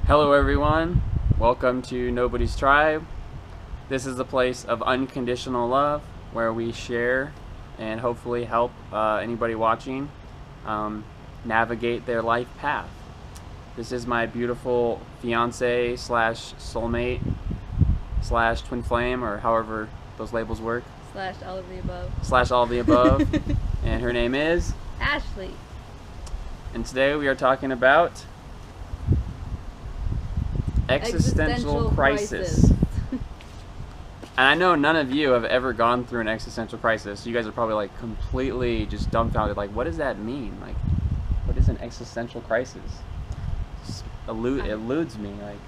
Hello everyone, welcome to Nobodis Tribe. This is a place of unconditional love where we share and hopefully help anybody watching navigate their life path. This is my beautiful fiance slash soulmate slash twin flame, or however those labels work. Slash all of the above. Slash all of the above. And her name is? Ashley. And today we are talking about Existential Crisis. And I know none of you have ever gone through an existential crisis. You guys are probably like completely just dumbfounded. Like, what does that mean? Like, what is an existential crisis? It eludes me. Like,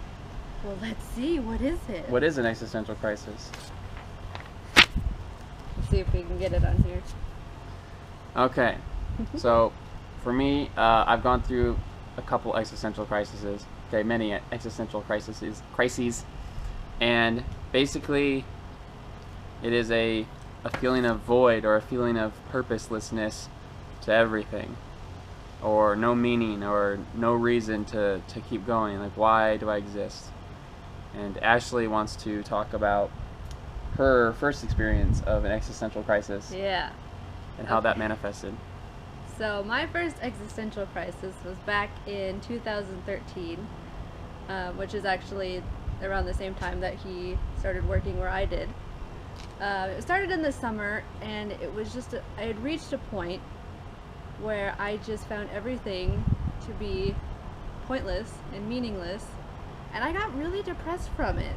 well, let's see. What is it? What is an existential crisis? Let's see if we can get it on here. Okay. So, for me, I've gone through a couple existential crises. Okay, many existential crises, and basically, it is a feeling of void or a feeling of purposelessness to everything, or no meaning or no reason to keep going. Like, why do I exist? And Ashley wants to talk about her first experience of an existential crisis. Yeah. And how that manifested. So my first existential crisis was back in 2013, which is actually around the same time that he started working where I did. It started in the summer, and it was just, I had reached a point where I just found everything to be pointless and meaningless, and I got really depressed from it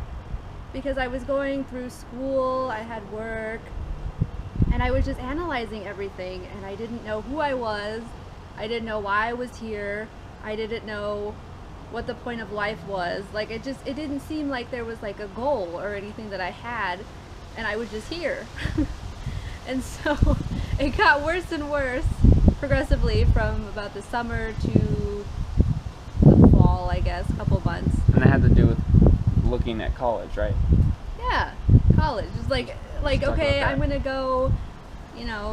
because I was going through school, I had work, and I was just analyzing everything, and I didn't know who I was, I didn't know why I was here, I didn't know what the point of life was. Like, it didn't seem like there was like a goal or anything that I had, and I was just here. And so it got worse and worse progressively from about the summer to the fall, I guess, a couple months. And that had to do with looking at college, right? Yeah, college. It's like okay, I'm gonna go,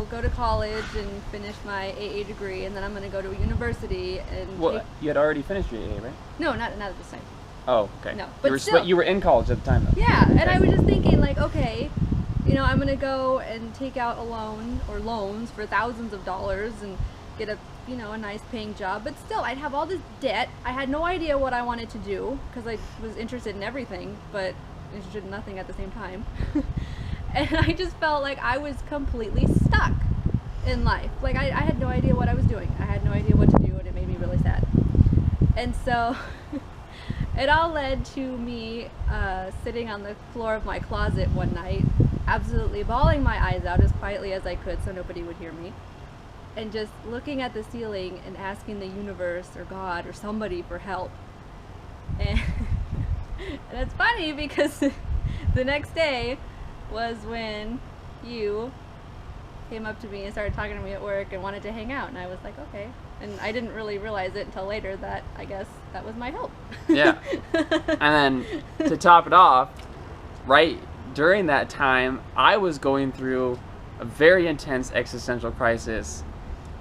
go to college and finish my AA degree, and then I'm gonna go to a university and. Well, you had already finished your AA, right? No, not at this time. Oh, okay. No, but you were in college at the time, though. Yeah, okay. And I was just thinking, like, okay, I'm gonna go and take out a loan or loans for thousands of dollars and get a nice paying job, but still, I'd have all this debt. I had no idea what I wanted to do because I was interested in everything, but interested in nothing at the same time. And I just felt like I was completely stuck in life. Like, I had no idea what I was doing. I had no idea what to do, and it made me really sad. And so it all led to me sitting on the floor of my closet one night, absolutely bawling my eyes out as quietly as I could so nobody would hear me, and just looking at the ceiling and asking the universe or God or somebody for help. And it's funny because the next day was when you came up to me and started talking to me at work and wanted to hang out, and I was like, okay. And I didn't really realize it until later that I guess that was my hope. Yeah. And then to top it off, right during that time, I was going through a very intense existential crisis.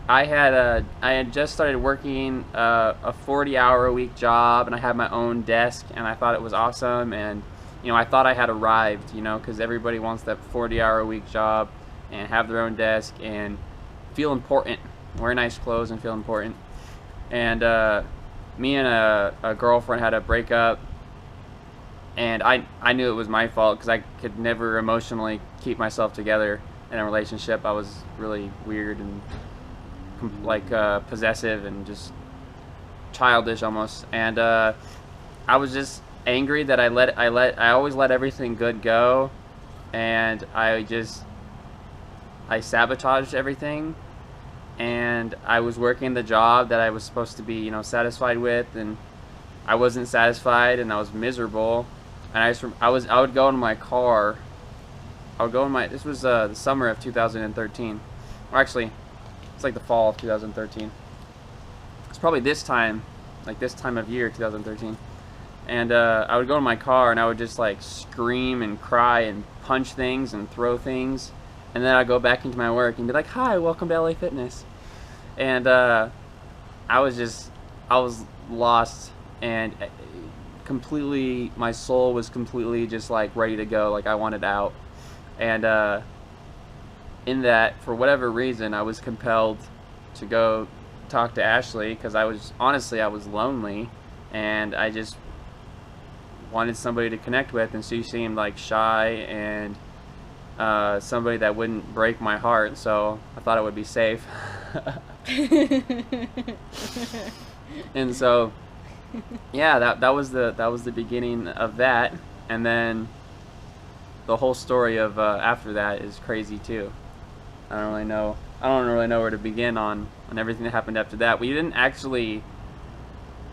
I had just started working a 40-hour-a-week job, and I had my own desk, and I thought it was awesome, and I thought I had arrived, because everybody wants that 40-hour-a-week job and have their own desk and feel important, wear nice clothes and feel important. And me and a girlfriend had a breakup, and I knew it was my fault because I could never emotionally keep myself together in a relationship. I was really weird and possessive and just childish almost, and I was just angry that I always let everything good go, and I sabotaged everything, and I was working the job that I was supposed to be satisfied with, and I wasn't satisfied, and I was miserable. And I would go in my car. This was the summer of 2013, or actually it's like the fall of 2013. It's probably this time of year, 2013. And I would go in my car and I would just like scream and cry and punch things and throw things, and then I'd go back into my work and be like, hi, welcome to LA Fitness. And I was lost and completely, my soul was completely just like ready to go, like I wanted out. And in that, for whatever reason, I was compelled to go talk to Ashley, because I was lonely, and I just wanted somebody to connect with, and she seemed like shy and somebody that wouldn't break my heart, so I thought it would be safe. And so yeah, that was the beginning of that. And then the whole story of after that is crazy too. I don't really know where to begin on everything that happened after that. We didn't actually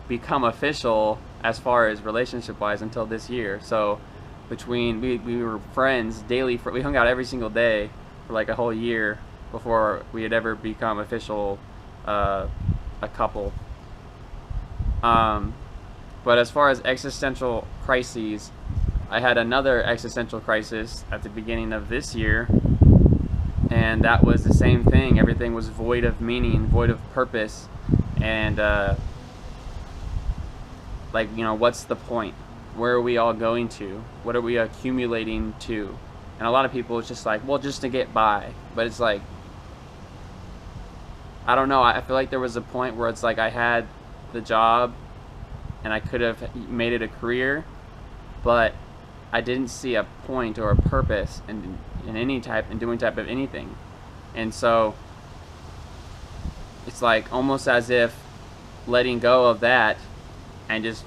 become official as far as relationship wise until this year. So between we were friends daily, we hung out every single day for like a whole year before we had ever become official a couple. But as far as existential crises, I had another existential crisis at the beginning of this year, and that was the same thing. Everything was void of meaning, void of purpose, and like, you know, what's the point? Where are we all going to? What are we accumulating to? And a lot of people, it's just like, well, just to get by. But it's like, I don't know, I feel like there was a point where it's like I had the job and I could have made it a career, but I didn't see a point or a purpose in doing type of anything. And so it's like almost as if letting go of that and just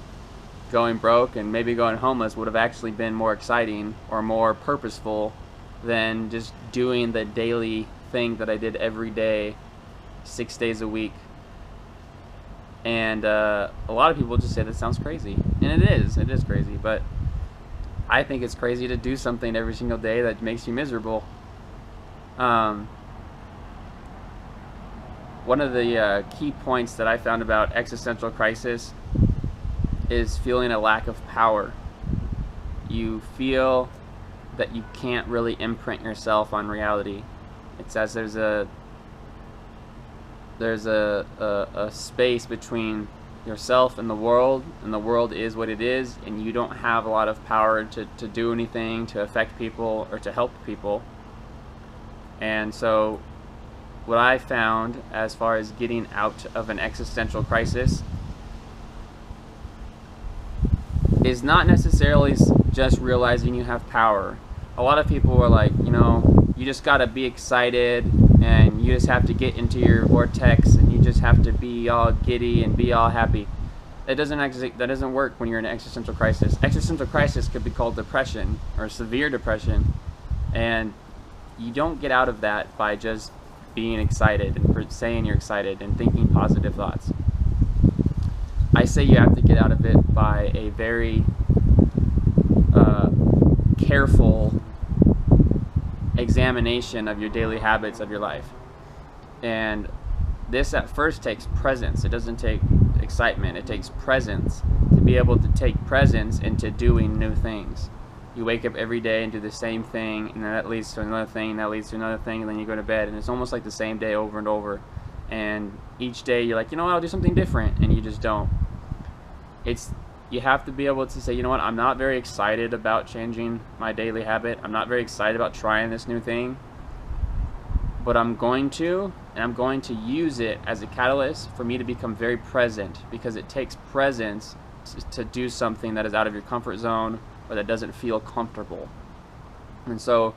going broke and maybe going homeless would have actually been more exciting or more purposeful than just doing the daily thing that I did every day, 6 days a week. And a lot of people just say that sounds crazy, and it is crazy, but I think it's crazy to do something every single day that makes you miserable. One of the key points that I found about existential crisis is feeling a lack of power. You feel that you can't really imprint yourself on reality. It's as there's a space between yourself and the world is what it is, and you don't have a lot of power to do anything, to affect people, or to help people. And so what I found as far as getting out of an existential crisis is not necessarily just realizing you have power. A lot of people are like, you know, you just gotta be excited, and you just have to get into your vortex, and you just have to be all giddy and be all happy. That doesn't work when you're in an existential crisis. Existential crisis could be called depression or severe depression, and you don't get out of that by just being excited and saying you're excited and thinking positive thoughts. I say you have to get out of it by a very careful examination of your daily habits of your life. And this at first takes presence. It doesn't take excitement. It takes presence to be able to take presence into doing new things. You wake up every day and do the same thing, and then that leads to another thing, and that leads to another thing, and then you go to bed, and it's almost like the same day over and over. And each day you're like, you know what, I'll do something different, and you just don't. You have to be able to say, you know what, I'm not very excited about changing my daily habit. I'm not very excited about trying this new thing, but I'm going to, and I'm going to use it as a catalyst for me to become very present, because it takes presence to do something that is out of your comfort zone or that doesn't feel comfortable. And so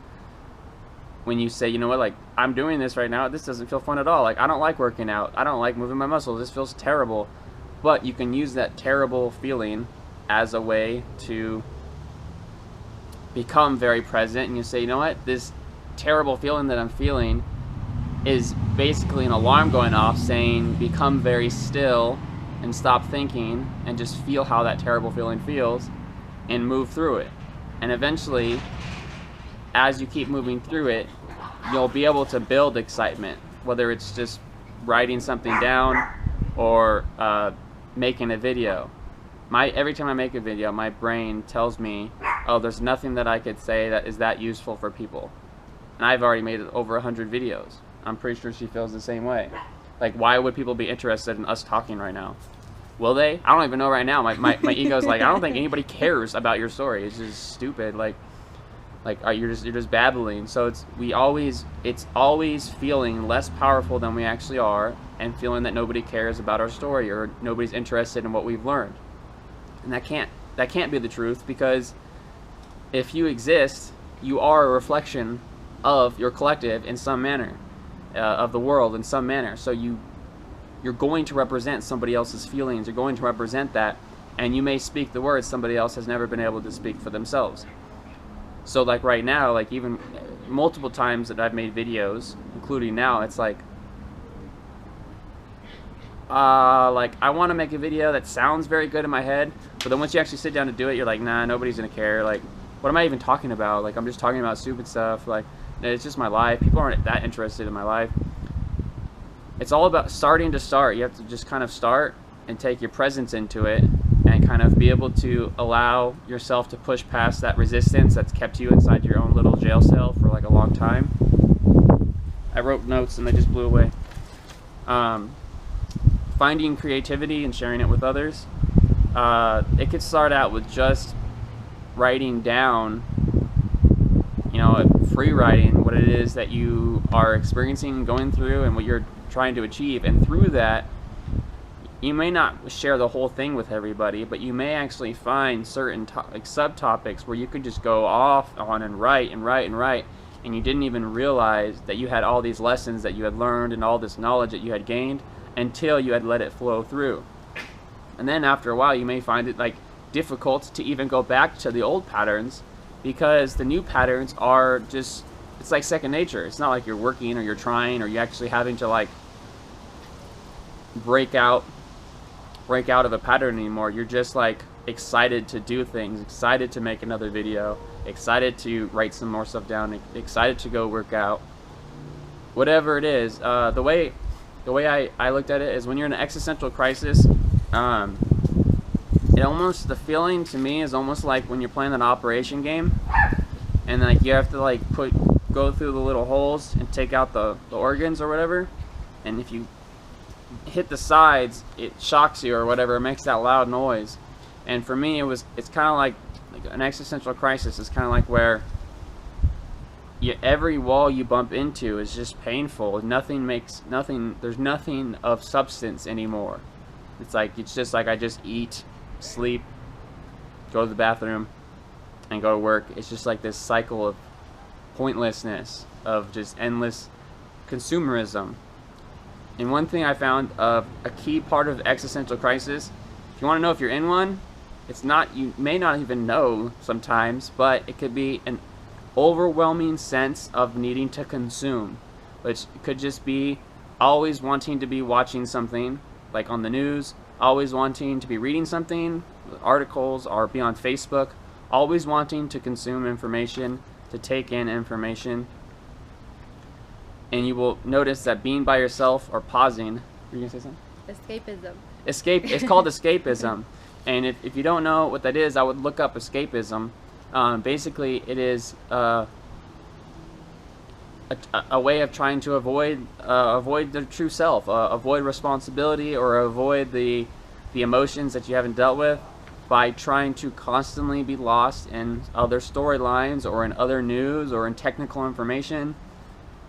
when you say, you know what, like, I'm doing this right now, this doesn't feel fun at all. Like, I don't like working out. I don't like moving my muscles. This feels terrible. But you can use that terrible feeling as a way to become very present, and you say, you know what, this terrible feeling that I'm feeling is basically an alarm going off saying become very still and stop thinking and just feel how that terrible feeling feels and move through it. And eventually, as you keep moving through it, you'll be able to build excitement, whether it's just writing something down or making a video. Every time I make a video, my brain tells me, oh, there's nothing that I could say that is that useful for people. And I've already made over 100 videos. I'm pretty sure she feels the same way. Like, why would people be interested in us talking right now? Will they? I don't even know right now. My ego's like, I don't think anybody cares about your story. It's just stupid. Like you're just babbling. So it's always feeling less powerful than we actually are, and feeling that nobody cares about our story or nobody's interested in what we've learned. And that can't be the truth, because if you exist, you are a reflection of your collective in some manner, of the world in some manner. So you're going to represent somebody else's feelings. You're going to represent that, and you may speak the words somebody else has never been able to speak for themselves. So like right now, like even multiple times that I've made videos, including now, it's like I want to make a video that sounds very good in my head, but then once you actually sit down to do it, you're like, nah, nobody's gonna care. Like, what am I even talking about? Like, I'm just talking about stupid stuff. Like, it's just my life. People aren't that interested in my life. It's all about starting to start. You have to just kind of start and take your presence into it, and kind of be able to allow yourself to push past that resistance that's kept you inside your own little jail cell for like a long time. I wrote notes and they just blew away. Finding creativity and sharing it with others. It could start out with just writing down, free writing, what it is that you are experiencing, going through, and what you're trying to achieve. And through that, you may not share the whole thing with everybody, but you may actually find certain subtopics where you could just go off on and write, and you didn't even realize that you had all these lessons that you had learned and all this knowledge that you had gained until you had let it flow through. And then after a while, you may find it like difficult to even go back to the old patterns, because the new patterns are just, it's like second nature. It's not like you're working or you're trying or you're actually having to like break out of a pattern anymore. You're just like excited to do things, excited to make another video, excited to write some more stuff down, excited to go work out, whatever it is. The way I looked at it is, when you're in an existential crisis, the feeling to me is almost like when you're playing an operation game, and like you have to like go through the little holes and take out the organs or whatever, and if you hit the sides, it shocks you or whatever, it makes that loud noise. And for me, it's kind of like an existential crisis. It's kind of like where every wall you bump into is just painful. There's nothing of substance anymore. It's just like I just eat, sleep, go to the bathroom, and go to work. It's just like this cycle of pointlessness, of just endless consumerism. And one thing I found of a key part of existential crisis, if you want to know if you're in one, you may not even know sometimes, but it could be an overwhelming sense of needing to consume, which could just be always wanting to be watching something like on the news, always wanting to be reading something, articles, or be on Facebook, always wanting to consume information, to take in information. And you will notice that being by yourself or pausing, were you gonna say something? Escapism. It's called escapism. And if you don't know what that is, I would look up escapism. Basically, it is a way of trying to avoid the true self, avoid responsibility, or avoid the emotions that you haven't dealt with, by trying to constantly be lost in other storylines or in other news or in technical information.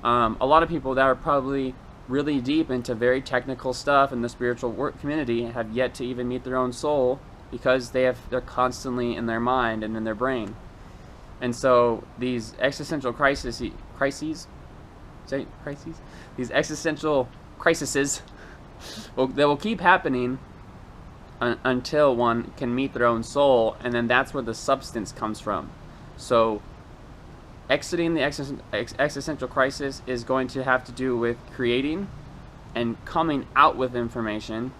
A lot of people that are probably really deep into very technical stuff in the spiritual work community have yet to even meet their own soul, because they're constantly in their mind and in their brain. And so these existential crises, these existential crises, they will keep happening until one can meet their own soul, and then that's where the substance comes from. So exiting the existential crisis is going to have to do with creating and coming out with information,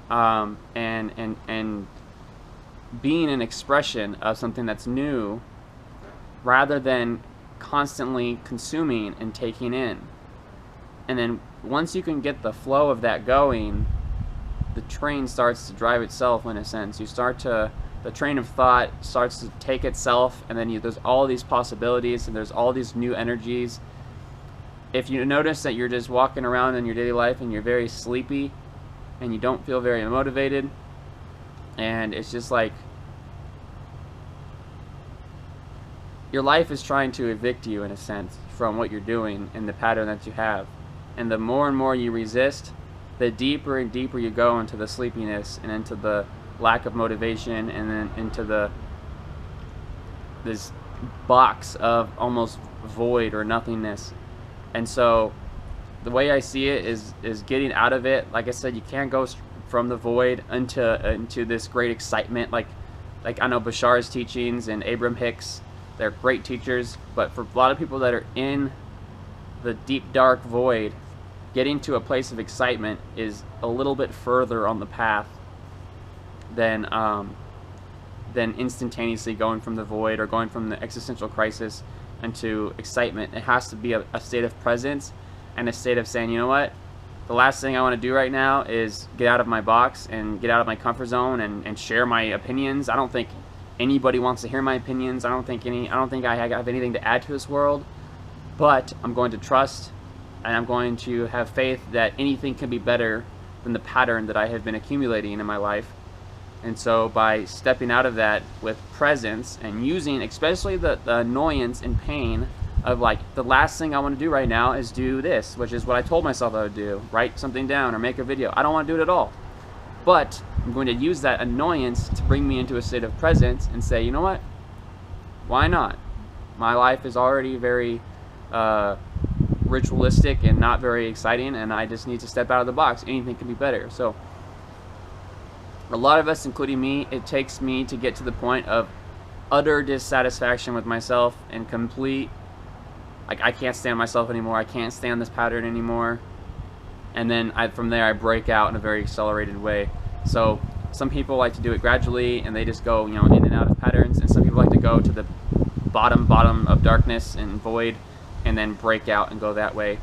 and being an expression of something that's new, rather than constantly consuming and taking in. And then once you can get the flow of that going, the train starts to drive itself, in a sense. The train of thought starts to take itself, and then there's all these possibilities, and there's all these new energies. If you notice that you're just walking around in your daily life and you're very sleepy and you don't feel very motivated, And it's just like your life is trying to evict you, in a sense, from what you're doing and the pattern that you have. And the more and more you resist, the deeper and deeper you go into the sleepiness and into the lack of motivation, and then into this box of almost void or nothingness. And so the way I see it is getting out of it. Like I said, you can't go from the void into this great excitement. Like I know Bashar's teachings and Abraham Hicks, they're great teachers, but for a lot of people that are in the deep dark void, getting to a place of excitement is a little bit further on the path than instantaneously going from the void or going from the existential crisis into excitement. It has to be a state of presence and a state of saying, you know what, the last thing I want to do right now is get out of my box and get out of my comfort zone and share my opinions. I don't think anybody wants to hear my opinions. I don't think I have anything to add to this world, but I'm going to trust and I'm going to have faith that anything can be better than the pattern that I have been accumulating in my life. And so by stepping out of that with presence and using especially the annoyance and pain of like, the last thing I want to do right now is do this, which is what I told myself I would do, write something down or make a video. I don't want to do it at all. But I'm going to use that annoyance to bring me into a state of presence and say, you know what? Why not? My life is already very ritualistic and not very exciting, and I just need to step out of the box. Anything can be better. So a lot of us, including me, it takes me to get to the point of utter dissatisfaction with myself and complete, like, I can't stand myself anymore. I can't stand this pattern anymore. And then from there I break out in a very accelerated way. So some people like to do it gradually and they just go, in and out of patterns, and some people like to go to the bottom of darkness and void and then break out and go that way.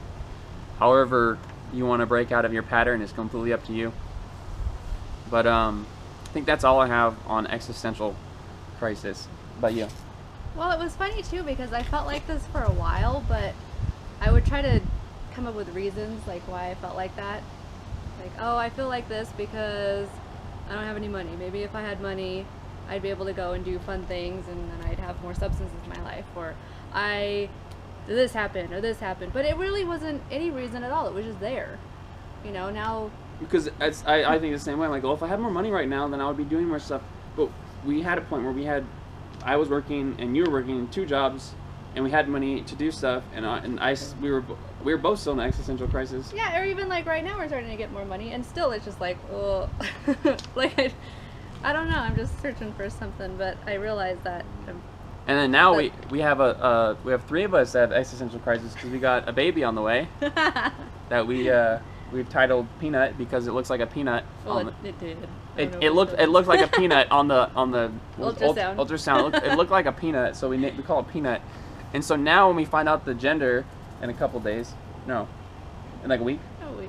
However you want to break out of your pattern is completely up to you. But I think that's all I have on existential crisis. About you? Well, it was funny too because I felt like this for a while, but I would try to come up with reasons like why I felt like that. Like, oh, I feel like this because I don't have any money. Maybe if I had money, I'd be able to go and do fun things, and then I'd have more substance in my life. Or this happened or this happened, but it really wasn't any reason at all. It was just there, now. Because I think the same way. I'm like, well, if I had more money right now, then I would be doing more stuff. But we had a point where I was working and you were working 2 jobs, and we had money to do stuff, we were both still in an existential crisis. Yeah, or even like right now we're starting to get more money, and still it's just like, oh, like I don't know. I'm just searching for something, but I realize that. And then now we have 3 of us that have existential crisis because we got a baby on the way that we've titled Peanut because it looks like a peanut. Well, it did. It looked like a peanut on the ultrasound. It looked like a peanut, so we call it Peanut. And so now when we find out the gender in a couple days, in like a week.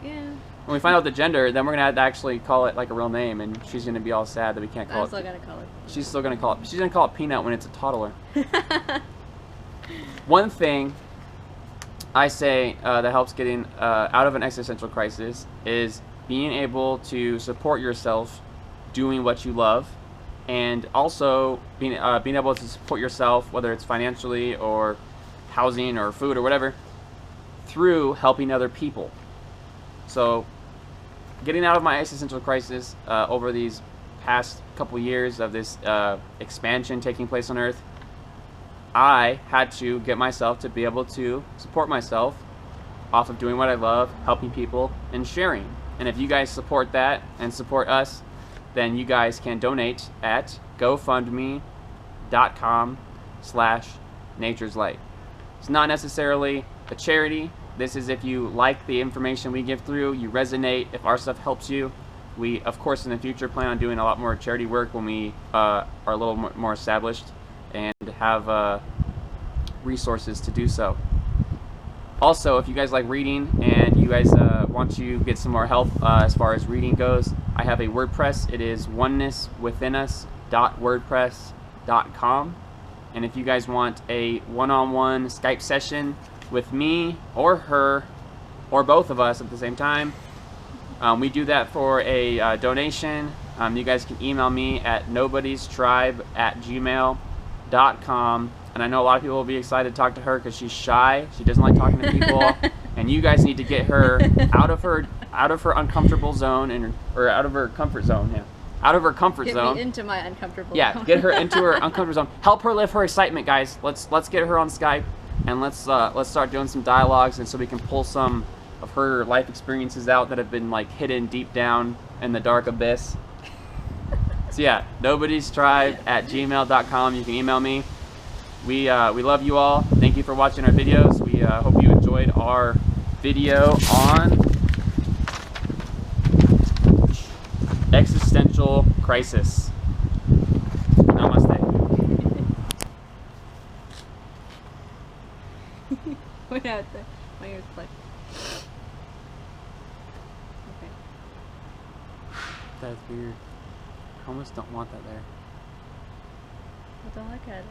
Yeah. When we find out the gender, then we're gonna have to actually call it like a real name, and she's gonna be all sad that we can't call it. I'm still gonna call it. She's still gonna call it. She's gonna call it Peanut when it's a toddler. One thing I say that helps getting out of an existential crisis is being able to support yourself doing what you love, and also being able to support yourself, whether it's financially or housing or food or whatever, through helping other people. So getting out of my existential crisis over these past couple years of this expansion taking place on Earth, I had to get myself to be able to support myself off of doing what I love, helping people, and sharing. And if you guys support that and support us, then you guys can donate at gofundme.com/natureslight. It's not necessarily a charity. This is if you like the information we give through, you resonate, if our stuff helps you. We, of course, in the future plan on doing a lot more charity work when we are a little more established and have resources to do so. Also, if you guys like reading and you guys want to get some more help as far as reading goes, I have a WordPress. It is onenesswithinus.wordpress.com. And if you guys want a one-on-one Skype session with me or her or both of us at the same time, we do that for a donation. You guys can email me at nobodistribe@gmail.com. And I know a lot of people will be excited to talk to her because she's shy. She doesn't like talking to people. And you guys need to get her out of her uncomfortable zone or out of her comfort zone. Yeah, out of her comfort zone. Get me into my uncomfortable zone. Yeah, get her into her uncomfortable zone. Help her live her excitement, guys. Let's get her on Skype and let's start doing some dialogues, and so we can pull some of her life experiences out that have been like hidden deep down in the dark abyss. So yeah, nobodistribe@gmail.com. You can email me. We love you all. Thank you for watching our videos. We hope you enjoyed our video on Existential Crisis. Namaste. Wait out there. My ears play. Okay. That's weird. I almost don't want that there. Well, don't look at it.